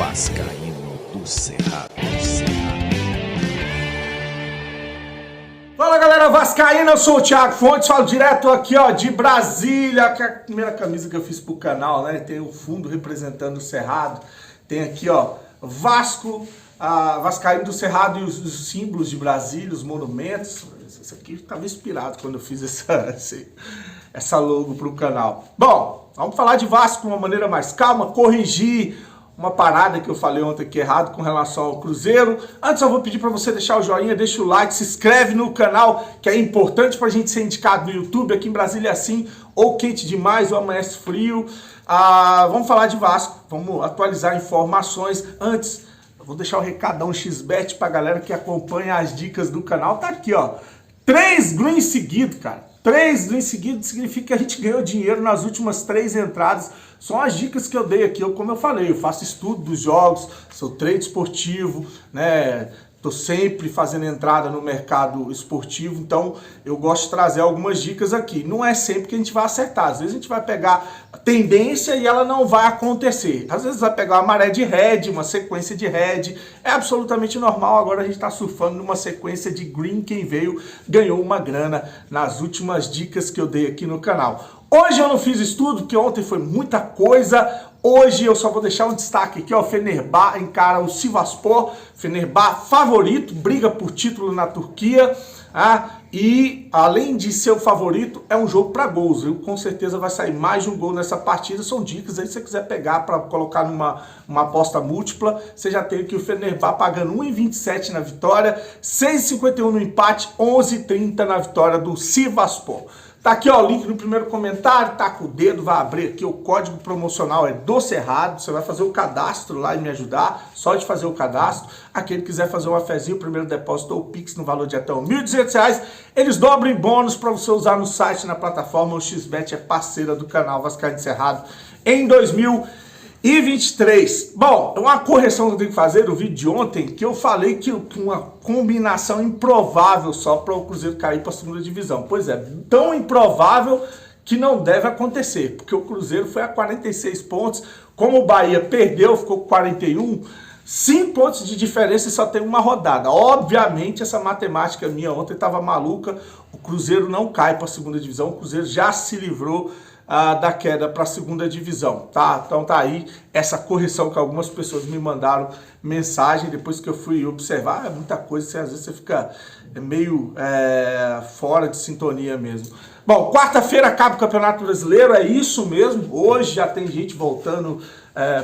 Vascaíno do Cerrado. Fala galera vascaína, eu sou o Thiago Fontes, falo direto aqui ó, de Brasília, que é a primeira camisa que eu fiz pro canal, né? Tem o fundo representando o Cerrado, tem aqui ó, Vasco, Vascaíno do Cerrado e os símbolos de Brasília, os monumentos. Isso aqui estava inspirado quando eu fiz essa logo pro canal. Bom, vamos falar de Vasco de uma maneira mais calma, corrigir uma parada que eu falei ontem aqui errado com relação ao Cruzeiro. Antes eu vou pedir para você deixar o joinha, deixa o like, se inscreve no canal, que é importante para a gente ser indicado no YouTube. Aqui em Brasília é assim, ou quente demais, ou amanhece frio. Vamos falar de Vasco, vamos atualizar informações. Antes, eu vou deixar o recadão XBet para a galera que acompanha as dicas do canal. Tá aqui, ó, 3 greens seguidos, cara. 3 greens seguidos significa que a gente ganhou dinheiro nas últimas 3 entradas. São as dicas que eu dei aqui, como eu falei, eu faço estudo dos jogos, sou trade esportivo, né? Tô sempre fazendo entrada no mercado esportivo, então eu gosto de trazer algumas dicas aqui. Não é sempre que a gente vai acertar, às vezes a gente vai pegar tendência e ela não vai acontecer. Às vezes vai pegar uma maré de head, uma sequência de head, é absolutamente normal. Agora a gente está surfando numa sequência de green, quem veio ganhou uma grana nas últimas dicas que eu dei aqui no canal. Hoje eu não fiz estudo, porque ontem foi muita coisa. Hoje eu só vou deixar um destaque aqui, ó, Fenerbahçe encara o Sivasspor, Fenerbahçe favorito, briga por título na Turquia, e além de ser o favorito, é um jogo para gols, viu? Com certeza vai sair mais de um gol nessa partida. São dicas aí, se você quiser pegar para colocar numa aposta múltipla, você já tem aqui o Fenerbahçe pagando 1,27 na vitória, 6,51 no empate, 11,30 na vitória do Sivasspor. Tá aqui ó, o link no primeiro comentário, tá com o dedo, vai abrir aqui, o código promocional é do Cerrado, você vai fazer o cadastro lá e me ajudar, só de fazer o cadastro. Aquele que quiser fazer uma fezinha, o primeiro depósito ou Pix no valor de até R$ 1.200, eles dobram em bônus para você usar no site, na plataforma. O XBet é parceira do canal Vascaíno do Cerrado em 2023. Bom, uma correção que eu tenho que fazer do vídeo de ontem, que eu falei que uma combinação improvável só para o Cruzeiro cair para a segunda divisão. Pois é, tão improvável que não deve acontecer, porque o Cruzeiro foi a 46 pontos, como o Bahia perdeu, ficou com 41, 5 pontos de diferença e só tem uma rodada. Obviamente essa matemática minha ontem estava maluca, o Cruzeiro não cai para a segunda divisão, o Cruzeiro já se livrou da queda para a segunda divisão, tá? Então tá aí essa correção que algumas pessoas me mandaram mensagem depois que eu fui observar. É muita coisa, às vezes você fica meio fora de sintonia mesmo. Bom, quarta-feira acaba o Campeonato Brasileiro, é isso mesmo. Hoje já tem gente voltando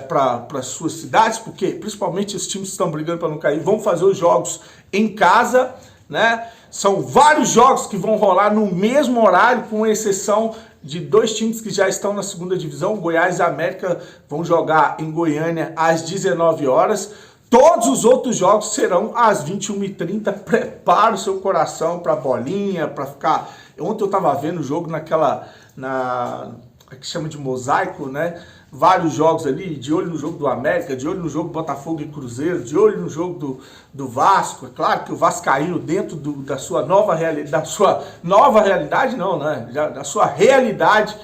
para as suas cidades, porque principalmente os times que estão brigando para não cair vão fazer os jogos em casa, né? São vários jogos que vão rolar no mesmo horário, com exceção de 2 times que já estão na segunda divisão. Goiás e América vão jogar em Goiânia às 19 horas. Todos os outros jogos serão às 21h30. Prepara o seu coração para a bolinha, para ficar... Ontem eu estava vendo o jogo que chama de mosaico, né? Vários jogos ali, de olho no jogo do América, de olho no jogo Botafogo e Cruzeiro, de olho no jogo do Vasco. É claro que o vascaíno, dentro da sua nova realidade, da sua realidade,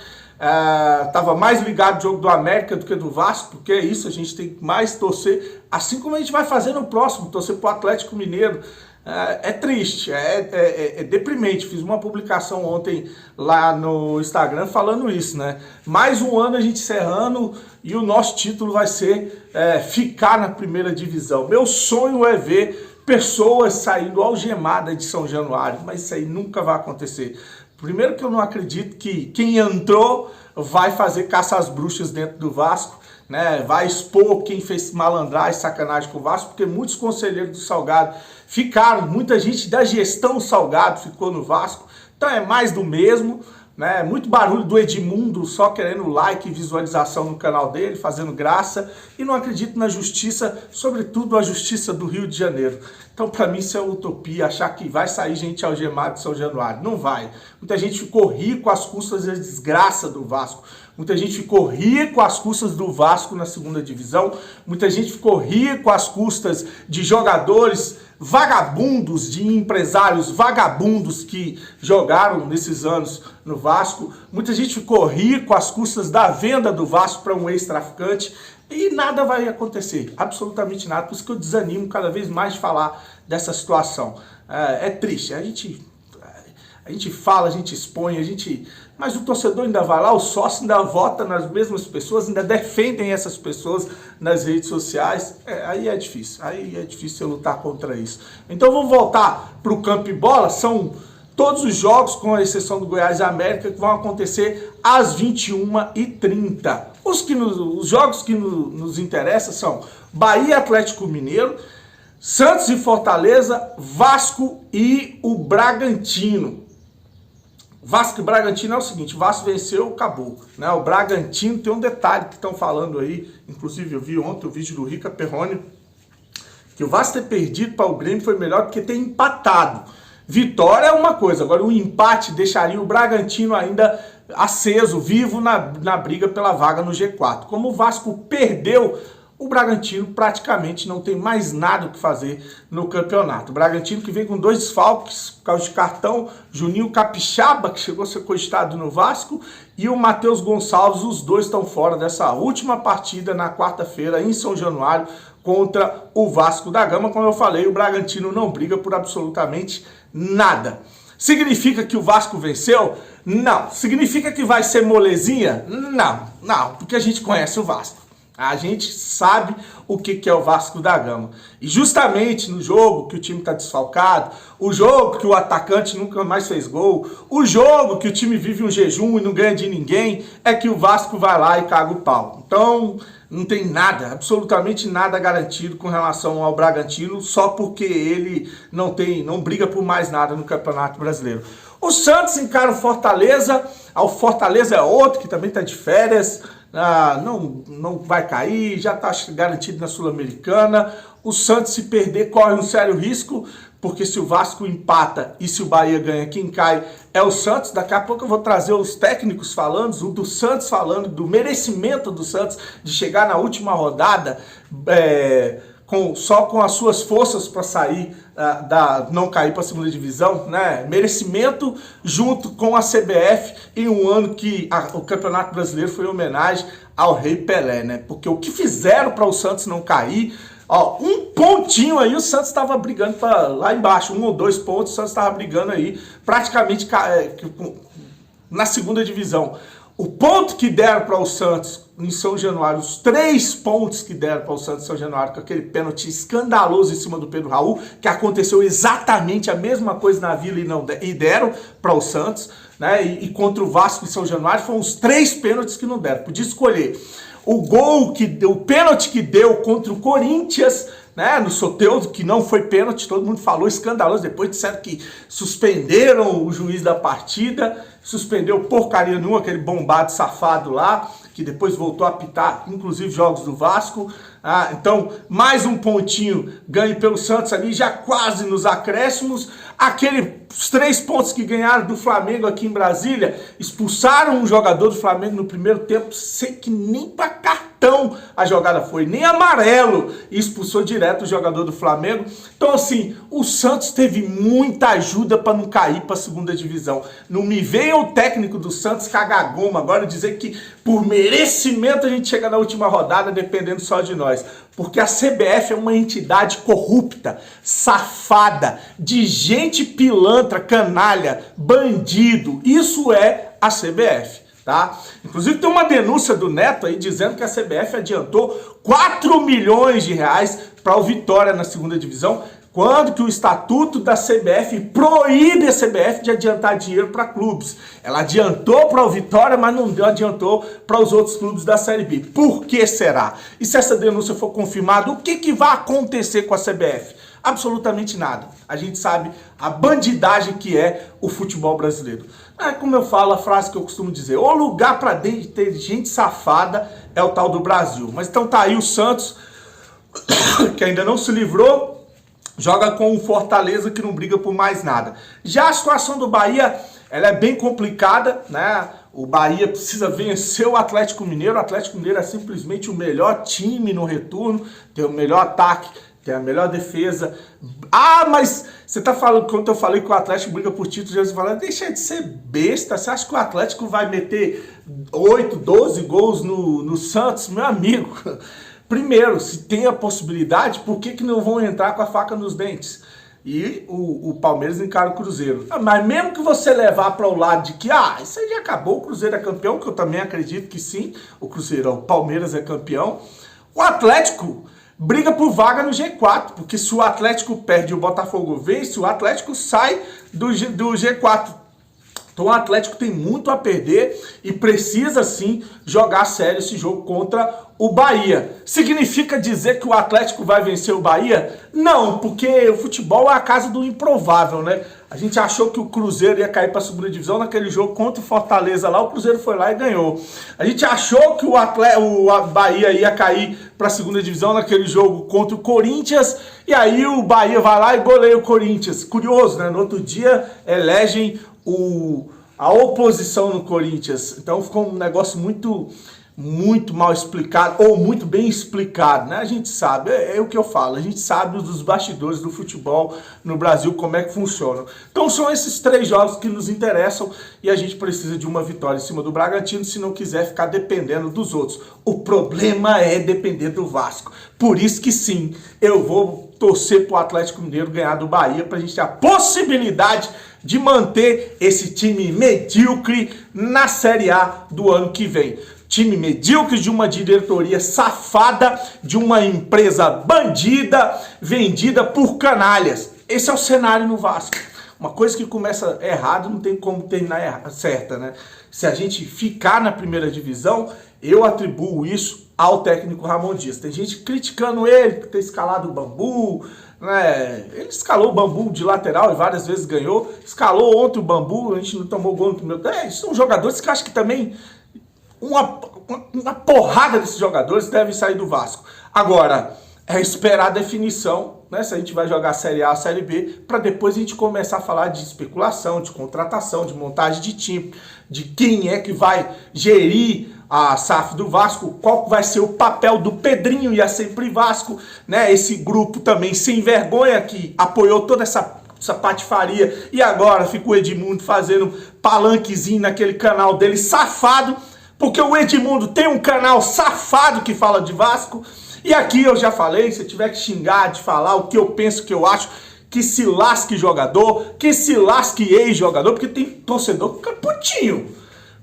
estava mais ligado no jogo do América do que do Vasco, porque é isso, a gente tem que mais torcer, assim como a gente vai fazer no próximo, torcer para o Atlético Mineiro. É triste, é deprimente. Fiz uma publicação ontem lá no Instagram falando isso, né? Mais um ano a gente encerrando e o nosso título vai ser ficar na primeira divisão. Meu sonho é ver pessoas saindo algemadas de São Januário, mas isso aí nunca vai acontecer. Primeiro que eu não acredito que quem entrou vai fazer caça às bruxas dentro do Vasco, né? Vai expor quem fez malandragem, sacanagem com o Vasco, porque muitos conselheiros do Salgado ficaram, muita gente da gestão Salgado ficou no Vasco, então é mais do mesmo, né? Muito barulho do Edmundo só querendo like e visualização no canal dele, fazendo graça, e não acredito na justiça, sobretudo a justiça do Rio de Janeiro. Então para mim isso é utopia, achar que vai sair gente algemada de São Januário, não vai. Muita gente ficou rico às custas da desgraça do Vasco. Muita gente ficou rico às custas do Vasco na segunda divisão. Muita gente ficou rico às custas de jogadores vagabundos, de empresários vagabundos que jogaram nesses anos no Vasco. Muita gente ficou rico às custas da venda do Vasco para um ex-traficante. E nada vai acontecer, absolutamente nada. Por isso que eu desanimo cada vez mais de falar dessa situação. É triste, a gente fala, a gente expõe, mas o torcedor ainda vai lá, o sócio ainda vota nas mesmas pessoas, ainda defendem essas pessoas nas redes sociais. Aí é difícil eu lutar contra isso. Então vamos voltar para o campo e bola. São todos os jogos, com a exceção do Goiás e América, que vão acontecer às 21h30. Os jogos que nos interessam são Bahia e Atlético Mineiro, Santos e Fortaleza, Vasco e o Bragantino. Vasco e Bragantino é o seguinte, o Vasco venceu, acabou, né? O Bragantino tem um detalhe que estão falando aí, inclusive eu vi ontem o vídeo do Rica Perrone, que o Vasco ter perdido para o Grêmio foi melhor do que ter empatado. Vitória é uma coisa, agora o empate deixaria o Bragantino ainda aceso, vivo na briga pela vaga no G4. Como o Vasco perdeu, o Bragantino praticamente não tem mais nada o que fazer no campeonato. O Bragantino que vem com 2 desfalques por causa de cartão, Juninho Capixaba, que chegou a ser cogitado no Vasco, e o Matheus Gonçalves, os dois estão fora dessa última partida na quarta-feira em São Januário contra o Vasco da Gama. Como eu falei, o Bragantino não briga por absolutamente nada. Significa que o Vasco venceu? Não. Significa que vai ser molezinha? Não, porque a gente conhece o Vasco. A gente sabe o que é o Vasco da Gama. E justamente no jogo que o time está desfalcado, o jogo que o atacante nunca mais fez gol, o jogo que o time vive um jejum e não ganha de ninguém, é que o Vasco vai lá e caga o pau. Então, não tem nada, absolutamente nada garantido com relação ao Bragantino, só porque ele não briga por mais nada no Campeonato Brasileiro. O Santos encara o Fortaleza, o Fortaleza é outro que também está de férias, não vai cair, já está garantido na Sul-Americana. O Santos, se perder, corre um sério risco, porque se o Vasco empata e se o Bahia ganha, quem cai é o Santos. Daqui a pouco eu vou trazer os técnicos falando, o do Santos falando do merecimento do Santos de chegar na última rodada só com as suas forças para sair, não cair para a segunda divisão, né? Merecimento junto com a CBF em um ano que o Campeonato Brasileiro foi em homenagem ao Rei Pelé, né? Porque o que fizeram para o Santos não cair, um pontinho aí o Santos estava brigando para lá embaixo, 1 ou 2 pontos, o Santos estava brigando aí praticamente na segunda divisão. O ponto que deram para o Santos em São Januário, os 3 pontos que deram para o Santos em São Januário, com aquele pênalti escandaloso em cima do Pedro Raul, que aconteceu exatamente a mesma coisa na Vila e deram para o Santos, né? E contra o Vasco em São Januário foram os 3 pênaltis que não deram. Podia escolher o pênalti que deu contra o Corinthians, né, no Soteldo, que não foi pênalti, todo mundo falou escandaloso, depois disseram que suspenderam o juiz da partida, suspendeu porcaria nenhuma, aquele bombado safado lá, que depois voltou a apitar, inclusive, jogos do Vasco. Então, mais um pontinho ganho pelo Santos ali, já quase nos acréscimos. Os 3 pontos que ganharam do Flamengo aqui em Brasília, expulsaram um jogador do Flamengo no primeiro tempo, sei que nem para cartão a jogada foi, nem amarelo, e expulsou direto o jogador do Flamengo. Então, assim, o Santos teve muita ajuda para não cair para a segunda divisão. Não me venha o técnico do Santos cagar goma agora dizer que por merecimento a gente chega na última rodada dependendo só de nós. Porque a CBF é uma entidade corrupta, safada, de gente pilantra, canalha, bandido. Isso é a CBF, tá? Inclusive tem uma denúncia do Neto aí dizendo que a CBF adiantou 4 milhões de reais para o Vitória na segunda divisão, quando que o estatuto da CBF proíbe a CBF de adiantar dinheiro para clubes. Ela adiantou para o Vitória, mas não adiantou para os outros clubes da Série B. Por que será? E se essa denúncia for confirmada, o que vai acontecer com a CBF? Absolutamente nada. A gente sabe a bandidagem que é o futebol brasileiro. Como eu falo, a frase que eu costumo dizer, o lugar para ter gente safada é o tal do Brasil. Mas então tá aí o Santos, que ainda não se livrou, joga com o Fortaleza, que não briga por mais nada. Já a situação do Bahia, ela é bem complicada, né? O Bahia precisa vencer o Atlético Mineiro. O Atlético Mineiro é simplesmente o melhor time no retorno, tem o melhor ataque, tem a melhor defesa. Mas Você tá falando, quando eu falei que o Atlético briga por título, você fala, deixa de ser besta, você acha que o Atlético vai meter 8, 12 gols no Santos? Meu amigo, primeiro, se tem a possibilidade, por que não vão entrar com a faca nos dentes? E o Palmeiras encara o Cruzeiro. Mas mesmo que você levar para o lado de que, isso aí já acabou, o Cruzeiro é campeão, que eu também acredito que sim, o Palmeiras é campeão, o Atlético briga por vaga no G4, porque se o Atlético perde e o Botafogo vence, o Atlético sai do G4. Então o Atlético tem muito a perder e precisa sim jogar sério esse jogo contra o Bahia. Significa dizer que o Atlético vai vencer o Bahia? Não, porque o futebol é a casa do improvável, né? A gente achou que o Cruzeiro ia cair para a segunda divisão naquele jogo contra o Fortaleza lá, o Cruzeiro foi lá e ganhou. A gente achou que o Bahia ia cair para a segunda divisão naquele jogo contra o Corinthians, e aí o Bahia vai lá e goleia o Corinthians. Curioso, né? No outro dia elegem a oposição no Corinthians. Então ficou um negócio muito mal explicado, ou muito bem explicado, né? A gente sabe, é o que eu falo, a gente sabe dos bastidores do futebol no Brasil, como é que funciona. Então são esses 3 jogos que nos interessam e a gente precisa de uma vitória em cima do Bragantino se não quiser ficar dependendo dos outros. O problema é depender do Vasco. Por isso que sim, eu vou torcer pro Atlético Mineiro ganhar do Bahia pra gente ter a possibilidade de manter esse time medíocre na Série A do ano que vem. Time medíocre de uma diretoria safada, de uma empresa bandida, vendida por canalhas. Esse é o cenário no Vasco. Uma coisa que começa errado não tem como terminar certa, né? Se a gente ficar na primeira divisão, eu atribuo isso ao técnico Ramon Dias. Tem gente criticando ele, que tem escalado o Bambu, né? Ele escalou o Bambu de lateral e várias vezes ganhou. Escalou ontem o Bambu, a gente não tomou gol no primeiro. São jogadores que eu acho que também uma porrada desses jogadores devem sair do Vasco. Agora, é esperar a definição, né? Se a gente vai jogar a Série A, a Série B, para depois a gente começar a falar de especulação, de contratação, de montagem de time, de quem é que vai gerir a SAF do Vasco, qual vai ser o papel do Pedrinho e a Sempre Vasco, né? Esse grupo também sem vergonha que apoiou toda essa patifaria e agora fica o Edmundo fazendo palanquezinho naquele canal dele safado, porque o Edmundo tem um canal safado que fala de Vasco. E aqui eu já falei, se tiver que xingar, de falar o que eu penso, o que eu acho, que se lasque jogador, que se lasque ex-jogador, porque tem torcedor que fica putinho.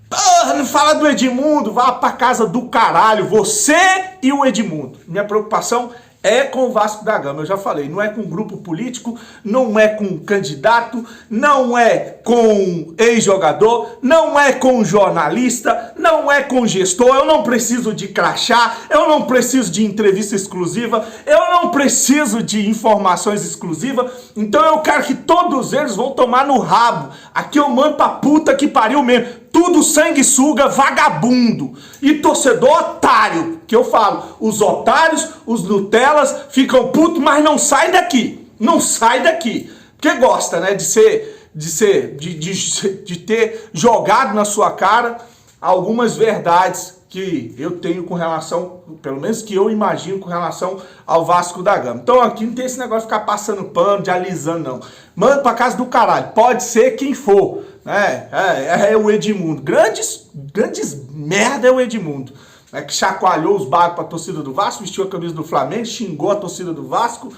Porra, não fala do Edmundo, vá pra casa do caralho, você e o Edmundo. Minha preocupação é com o Vasco da Gama, eu já falei, não é com grupo político, não é com candidato, não é com ex-jogador, não é com jornalista, não é com gestor, eu não preciso de crachá, eu não preciso de entrevista exclusiva, eu não preciso de informações exclusivas, então eu quero que todos eles vão tomar no rabo, aqui eu mando pra puta que pariu mesmo. Tudo sanguessuga, vagabundo e torcedor otário, que eu falo, os otários, os Nutellas ficam putos, mas não sai daqui, não sai daqui, porque gosta, né, de ter jogado na sua cara algumas verdades que eu tenho com relação, pelo menos que eu imagino com relação ao Vasco da Gama. Então aqui não tem esse negócio de ficar passando pano, de alisando, não. Manda pra casa do caralho, pode ser quem for. É o Edmundo. Grandes merda é o Edmundo. Que chacoalhou os bagos pra torcida do Vasco, vestiu a camisa do Flamengo, xingou a torcida do Vasco,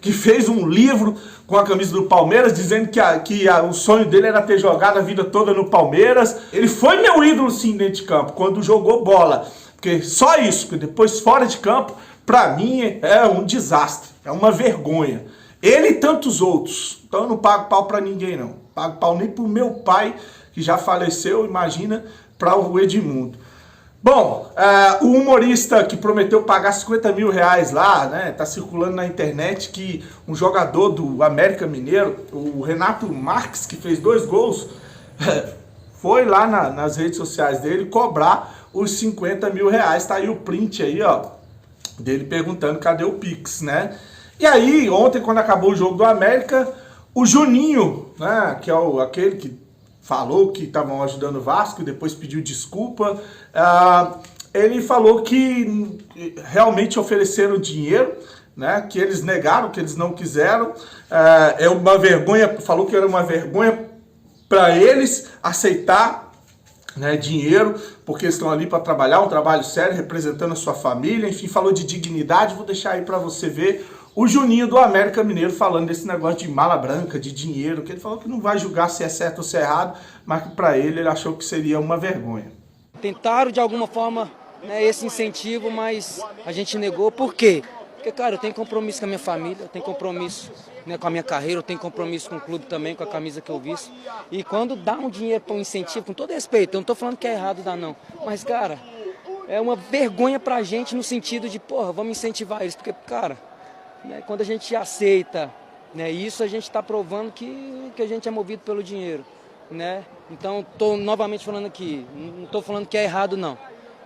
que fez um livro com a camisa do Palmeiras, dizendo que o sonho dele era ter jogado a vida toda no Palmeiras. Ele foi meu ídolo sim dentro de campo, quando jogou bola. Porque só isso, porque depois fora de campo, pra mim é um desastre, é uma vergonha. Ele e tantos outros. Então eu não pago pau pra ninguém não. Pago pau nem pro meu pai, que já faleceu, imagina, para o Edmundo. Bom, o humorista que prometeu pagar 50 mil reais lá, né, tá circulando na internet que um jogador do América Mineiro, o Renato Marques, que fez 2 gols, foi lá nas redes sociais dele cobrar os 50 mil reais. Tá aí o print aí, ó, dele perguntando cadê o Pix, né? E aí, ontem, quando acabou o jogo do América, o Juninho, né, que é aquele que falou que estavam ajudando o Vasco e depois pediu desculpa, ele falou que realmente ofereceram dinheiro né, que eles negaram, que eles não quiseram. É uma vergonha, falou que era uma vergonha para eles aceitar, né, dinheiro, porque eles estão ali para trabalhar, um trabalho sério, representando a sua família. Enfim, falou de dignidade. Vou deixar aí para você ver o Juninho do América Mineiro falando desse negócio de mala branca, de dinheiro, que ele falou que não vai julgar se é certo ou se é errado, mas que para ele achou que seria uma vergonha. Tentaram de alguma forma, né, esse incentivo, mas a gente negou. Por quê? Porque, cara, eu tenho compromisso com a minha família, eu tenho compromisso, né, com a minha carreira, eu tenho compromisso com o clube também, com a camisa que eu visto. E quando dá um dinheiro para um incentivo, com todo respeito, eu não estou falando que é errado dar não, mas, cara, é uma vergonha pra gente no sentido de, porra, vamos incentivar eles, porque, cara, né, quando a gente aceita, né, isso, a gente está provando que a gente é movido pelo dinheiro, né? Então, estou novamente falando aqui, não estou falando que é errado não,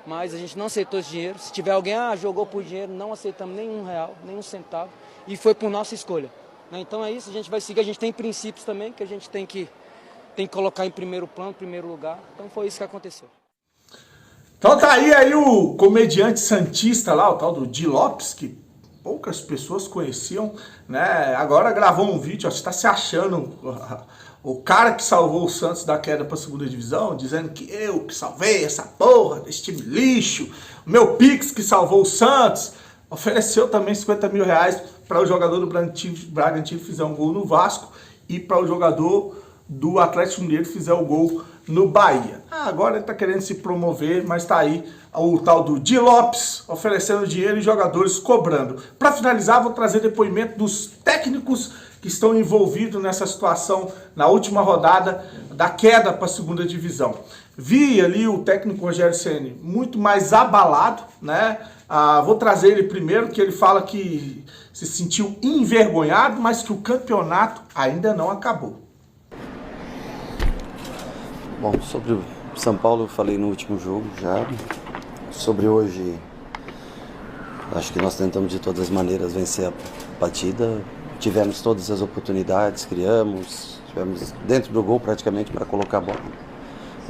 mas a gente não aceitou esse dinheiro. Se tiver alguém, jogou por dinheiro, não aceitamos nem R$1, nem um centavo, e foi por nossa escolha, né? Então é isso, a gente vai seguir, a gente tem princípios também que a gente tem que colocar em primeiro plano, primeiro lugar. Então foi isso que aconteceu. Então tá aí o comediante santista lá, o tal do Di Lopes, que poucas pessoas conheciam, né? Agora gravou um vídeo, ó, você tá se achando o cara que salvou o Santos da queda para a segunda divisão, dizendo que eu que salvei essa porra desse time lixo, o meu Pix que salvou o Santos. Ofereceu também R$50 mil para o jogador do Bragantino fizer um gol no Vasco e para o jogador do Atlético Mineiro fizer o gol no Bahia. Agora ele está querendo se promover, mas está aí o tal do Di Lopes oferecendo dinheiro e jogadores cobrando. Para finalizar, vou trazer depoimento dos técnicos que estão envolvidos nessa situação na última rodada da queda para a segunda divisão. Vi ali o técnico Rogério Ceni muito mais abalado, né? Vou trazer ele primeiro, que ele fala que se sentiu envergonhado, mas que o campeonato ainda não acabou. Bom, sobre o São Paulo eu falei no último jogo já. Sobre hoje, acho que nós tentamos de todas as maneiras vencer a partida. Tivemos todas as oportunidades, estivemos dentro do gol praticamente para colocar a bola.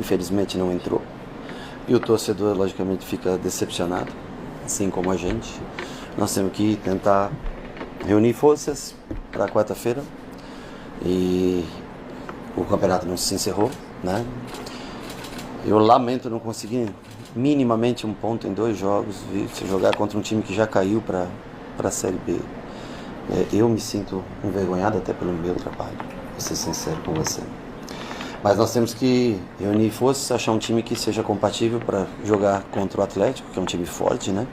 Infelizmente não entrou. E o torcedor, logicamente, fica decepcionado, assim como a gente. Nós temos que tentar reunir forças para quarta-feira. E o campeonato não se encerrou, né? Eu lamento não conseguir minimamente um ponto em 2 jogos, se jogar contra um time que já caiu para a Série B. Eu me sinto envergonhado até pelo meu trabalho, vou ser sincero com você. Mas nós temos que reunir forças, achar um time que seja compatível para jogar contra o Atlético, que é um time forte, né?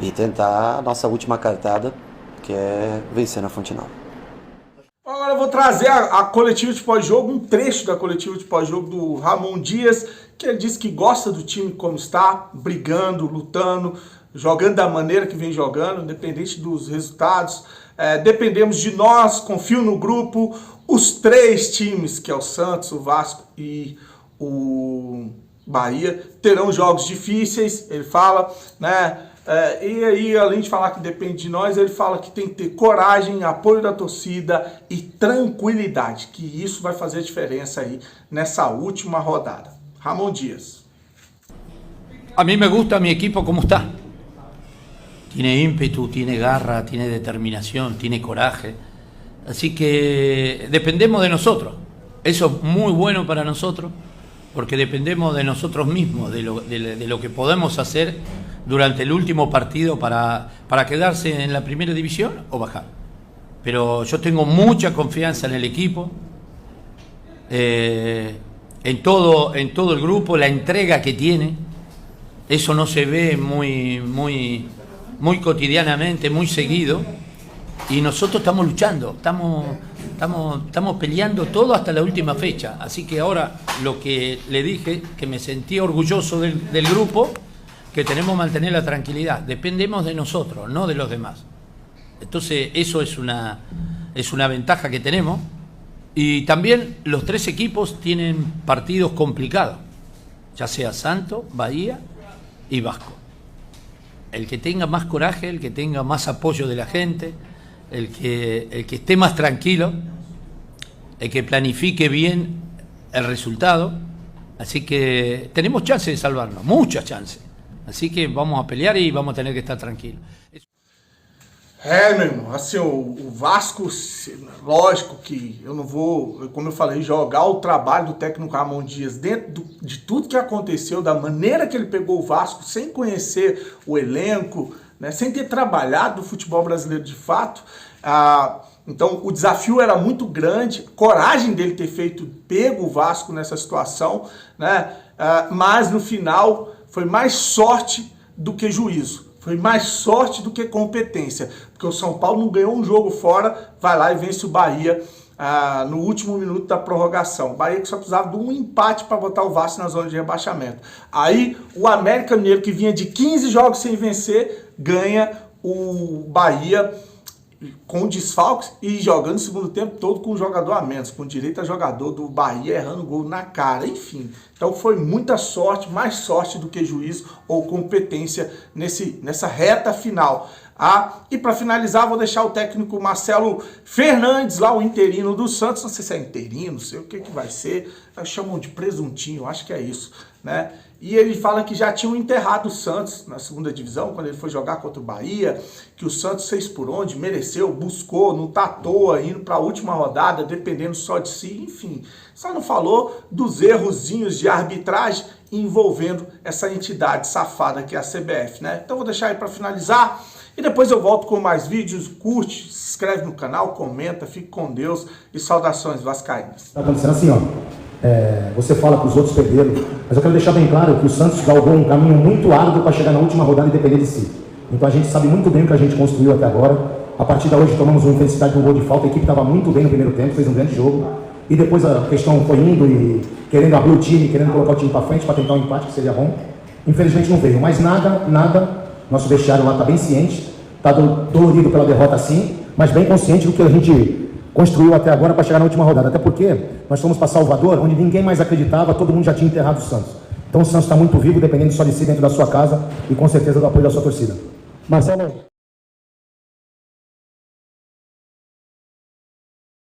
E tentar a nossa última cartada, que é vencer na Fonte Nova. Agora eu vou trazer a coletiva de pós-jogo, um trecho da coletiva de pós-jogo do Ramon Dias, que ele diz que gosta do time como está, brigando, lutando, jogando da maneira que vem jogando, independente dos resultados. Dependemos de nós, confio no grupo. Os 3 times, que é o Santos, o Vasco e o Bahia, terão jogos difíceis, ele fala, né? E aí, além de falar que depende de nós, ele fala que tem que ter coragem, apoio da torcida e tranquilidade, que isso vai fazer diferença aí nessa última rodada. Ramon Dias. A mí me gusta mi equipo como está. Tiene ímpetu, tiene garra, tiene determinación, tiene coraje. Así que dependemos de nosotros. Eso es muy bueno para nosotros, porque dependemos de nosotros mismos, de lo que podemos hacer durante el último partido para quedarse en la primera división o bajar. Pero yo tengo mucha confianza en el equipo, en todo el grupo, la entrega que tiene. Eso no se ve muy cotidianamente, muy seguido. Y nosotros estamos luchando, estamos peleando todo hasta la última fecha. Así que ahora lo que le dije, que me sentí orgulloso del grupo, que tenemos que mantener la tranquilidad. Dependemos de nosotros, no de los demás. Entonces eso es una ventaja que tenemos. Y también los 3 equipos tienen partidos complicados, ya sea Santos, Bahía y Vasco. El que tenga más coraje, el que tenga más apoyo de la gente, el que esté más tranquilo, el que planifique bien el resultado. Así que tenemos chance de salvarnos, muchas chances. Así que vamos a pelear y vamos a tener que estar tranquilos. Meu irmão, assim, o Vasco, lógico que eu não vou, como eu falei, jogar o trabalho do técnico Ramon Dias dentro de tudo que aconteceu, da maneira que ele pegou o Vasco, sem conhecer o elenco, né, sem ter trabalhado o futebol brasileiro de fato. Então o desafio era muito grande, coragem dele ter pego o Vasco nessa situação, né, mas no final foi mais sorte do que juízo. Foi mais sorte do que competência, porque o São Paulo não ganhou um jogo fora, vai lá e vence o Bahia no último minuto da prorrogação. O Bahia que só precisava de um empate para botar o Vasco na zona de rebaixamento. Aí o América Mineiro, que vinha de 15 jogos sem vencer, ganha o Bahia com desfalques e jogando o segundo tempo todo com um jogador a menos, com direito a jogador do Bahia errando gol na cara, enfim. Então foi muita sorte, mais sorte do que juízo ou competência nessa reta final. E para finalizar, vou deixar o técnico Marcelo Fernandes, lá o interino do Santos, não sei se é interino, não sei o que vai ser, chamam de presuntinho, acho que é isso, né? E ele fala que já tinham enterrado o Santos na segunda divisão, quando ele foi jogar contra o Bahia, que o Santos fez por onde, mereceu, buscou, não tá à toa, indo para a última rodada, dependendo só de si, enfim. Só não falou dos errozinhos de arbitragem envolvendo essa entidade safada que é a CBF, né? Então vou deixar aí para finalizar e depois eu volto com mais vídeos. Curte, se inscreve no canal, comenta, fique com Deus e saudações vascaínas. Tá acontecendo assim, ó. Você fala que os outros perderam, mas eu quero deixar bem claro que o Santos galgou um caminho muito árduo para chegar na última rodada e depender de si. Então a gente sabe muito bem o que a gente construiu até agora. A partir de hoje tomamos uma infelicidade de um gol de falta, a equipe estava muito bem no primeiro tempo, fez um grande jogo. E depois a questão foi indo e querendo abrir o time, querendo colocar o time para frente para tentar um empate que seria bom. Infelizmente não veio, mas nada, nosso vestiário lá está bem ciente, está dolorido pela derrota sim, mas bem consciente do que a gente construiu até agora para chegar na última rodada. Até porque nós fomos para Salvador, onde ninguém mais acreditava, todo mundo já tinha enterrado o Santos. Então o Santos está muito vivo, dependendo só de si dentro da sua casa e com certeza do apoio da sua torcida. Marcelo.